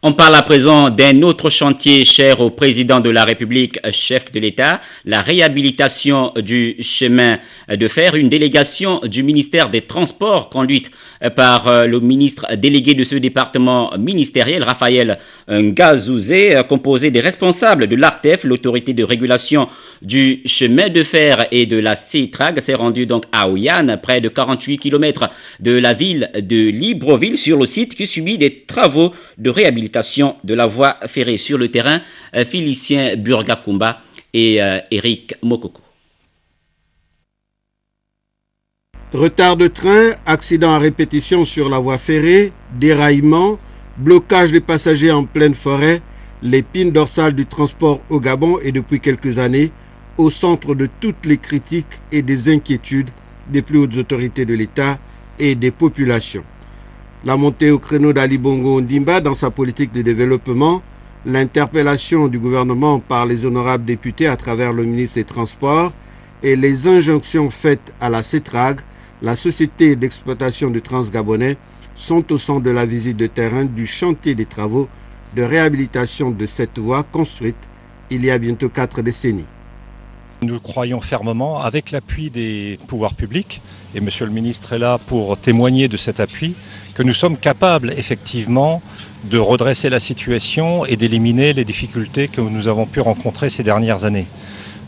On parle à présent d'un autre chantier cher au président de la République, chef de l'État, la réhabilitation du chemin de fer. Une délégation du ministère des Transports conduite par le ministre délégué de ce département ministériel, Raphaël Ngazouzé, composé des responsables de l'ARTEF, l'autorité de régulation du chemin de fer et de la CETRAG, s'est rendu donc à Ouyan, près de 48 km de la ville de Libreville, sur le site qui subit des travaux de réhabilitation de la voie ferrée sur le terrain. Félicien Burgakumba et Eric Mokoko. Retard de train, accident à répétition sur la voie ferrée, déraillement, blocage des passagers en pleine forêt, l'épine dorsale du transport au Gabon est depuis quelques années au centre de toutes les critiques et des inquiétudes des plus hautes autorités de l'État et des populations. La montée au créneau d'Ali Bongo Ondimba dans sa politique de développement, l'interpellation du gouvernement par les honorables députés à travers le ministre des Transports et les injonctions faites à la CETRAG, la société d'exploitation du Transgabonais, sont au centre de la visite de terrain du chantier des travaux de réhabilitation de cette voie construite il y a bientôt 4 décennies. Nous croyons fermement, avec l'appui des pouvoirs publics, et Monsieur le ministre est là pour témoigner de cet appui, que nous sommes capables effectivement de redresser la situation et d'éliminer les difficultés que nous avons pu rencontrer ces dernières années.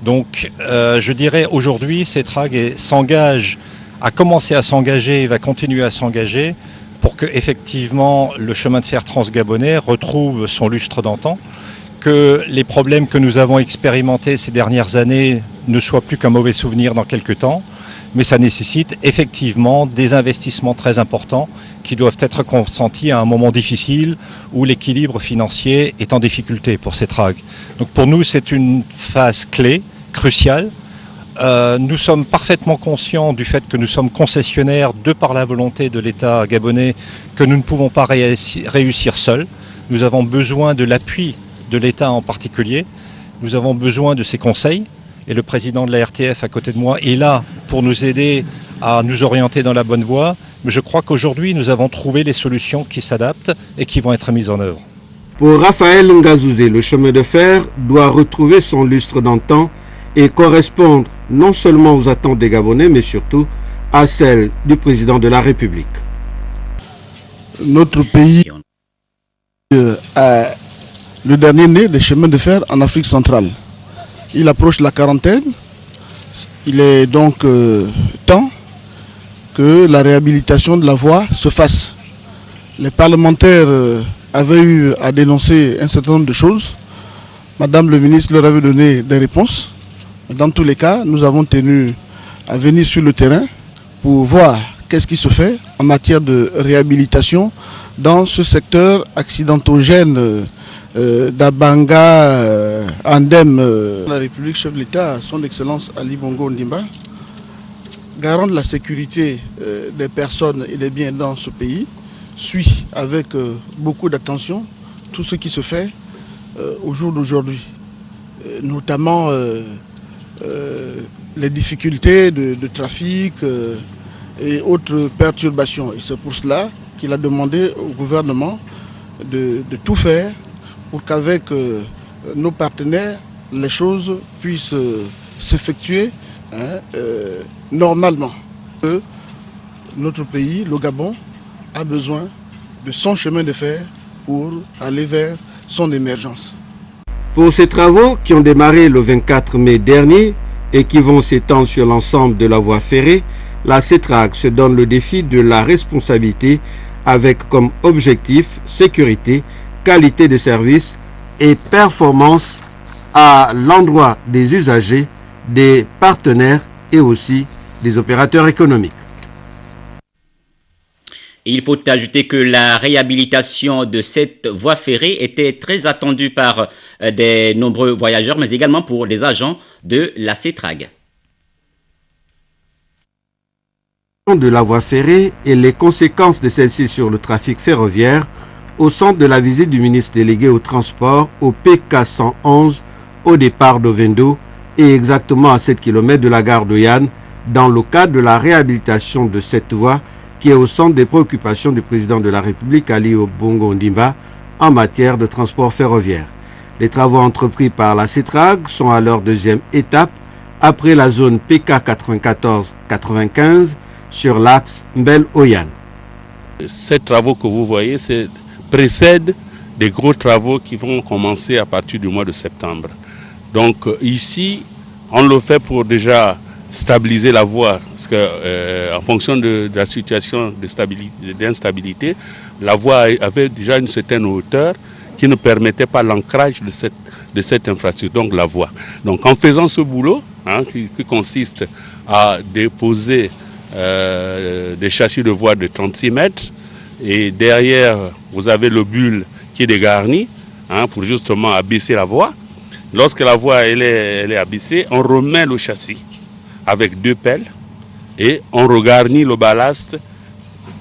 Donc je dirais aujourd'hui, CETRAG a commencé à s'engager et va continuer à s'engager pour que effectivement le chemin de fer transgabonais retrouve son lustre d'antan, que les problèmes que nous avons expérimentés ces dernières années ne soient plus qu'un mauvais souvenir dans quelques temps, mais ça nécessite effectivement des investissements très importants qui doivent être consentis à un moment difficile où l'équilibre financier est en difficulté pour CETRAG. Donc pour nous, c'est une phase clé, cruciale. Nous sommes parfaitement conscients du fait que nous sommes concessionnaires de par la volonté de l'État gabonais, que nous ne pouvons pas réussir seuls. Nous avons besoin de l'appui de l'État en particulier. Nous avons besoin de ses conseils et le président de la RTF à côté de moi est là pour nous aider à nous orienter dans la bonne voie. Mais je crois qu'aujourd'hui, nous avons trouvé les solutions qui s'adaptent et qui vont être mises en œuvre. Pour Raphaël Ngazouzé, le chemin de fer doit retrouver son lustre d'antan et correspondre non seulement aux attentes des Gabonais, mais surtout à celles du président de la République. Notre pays a le dernier né des chemins de fer en Afrique centrale. Il approche la quarantaine. Il est donc temps que la réhabilitation de la voie se fasse. Les parlementaires avaient eu à dénoncer un certain nombre de choses. Madame le ministre leur avait donné des réponses. Dans tous les cas, nous avons tenu à venir sur le terrain pour voir qu'est-ce qui se fait en matière de réhabilitation dans ce secteur accidentogène d'Abanga, Andem. La République, chef de l'État, son Excellence Ali Bongo Ondimba, garant de la sécurité des personnes et des biens dans ce pays, suit avec beaucoup d'attention tout ce qui se fait au jour d'aujourd'hui, notamment les difficultés de trafic et autres perturbations. Et c'est pour cela qu'il a demandé au gouvernement de tout faire pour qu'avec nos partenaires, les choses puissent s'effectuer normalement. Notre pays, le Gabon, a besoin de son chemin de fer pour aller vers son émergence. Pour ces travaux qui ont démarré le 24 mai dernier et qui vont s'étendre sur l'ensemble de la voie ferrée, la CETRAG se donne le défi de la responsabilité avec comme objectif sécurité, qualité de service et performance à l'endroit des usagers, des partenaires et aussi des opérateurs économiques. Il faut ajouter que la réhabilitation de cette voie ferrée était très attendue par des nombreux voyageurs, mais également pour les agents de la CETRAG. De la voie ferrée et les conséquences de celle-ci sur le trafic ferroviaire au centre de la visite du ministre délégué au transport au PK 111 au départ d'Ovendo et exactement à 7 km de la gare de Yann dans le cadre de la réhabilitation de cette voie qui est au centre des préoccupations du président de la République Ali Bongo Ondimba en matière de transport ferroviaire. Les travaux entrepris par la CETRAG sont à leur deuxième étape après la zone PK 94-95 sur l'axe Mbel-Oyan. Ces travaux que vous voyez précèdent des gros travaux qui vont commencer à partir du mois de septembre. Donc ici, on le fait pour déjà stabiliser la voie, parce que en fonction de la situation d'instabilité, la voie avait déjà une certaine hauteur qui ne permettait pas l'ancrage de cette infrastructure, donc la voie. Donc en faisant ce boulot, qui consiste à déposer des châssis de voie de 36 mètres, et derrière vous avez le bulle qui est dégarni pour justement abaisser la voie. Lorsque la voie elle est abaissée, on remet le châssis avec 2 pelles et on regarnit le ballast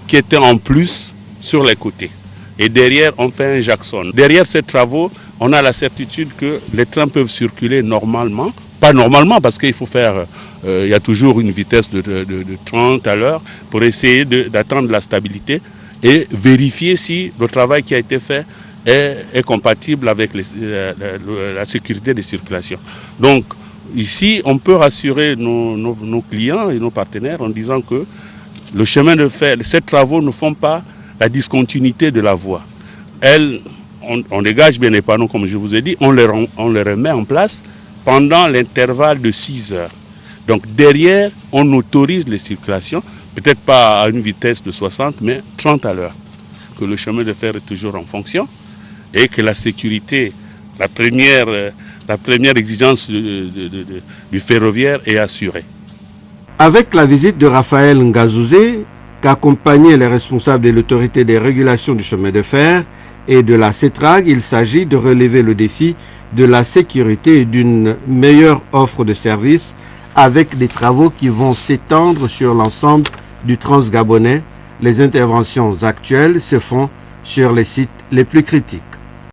qui était en plus sur les côtés. Et derrière, on fait un jackson. Derrière ces travaux, on a la certitude que les trains peuvent circuler normalement. Pas normalement parce qu'il faut faire, il y a toujours une vitesse de 30 à l'heure pour essayer d'atteindre la stabilité et vérifier si le travail qui a été fait est compatible avec la sécurité des circulations. Donc ici, on peut rassurer nos clients et nos partenaires en disant que le chemin de fer, ces travaux ne font pas la discontinuité de la voie. On dégage bien les panneaux, comme je vous ai dit, on les remet en place pendant l'intervalle de 6 heures. Donc derrière, on autorise les circulations, peut-être pas à une vitesse de 60, mais 30 à l'heure. Que le chemin de fer est toujours en fonction et que la sécurité, la première exigence du ferroviaire est assurée. Avec la visite de Raphaël Ngazouzé, qu'accompagnaient les responsables de l'autorité des régulations du chemin de fer et de la CETRAG, il s'agit de relever le défi de la sécurité et d'une meilleure offre de services avec des travaux qui vont s'étendre sur l'ensemble du Transgabonais. Les interventions actuelles se font sur les sites les plus critiques.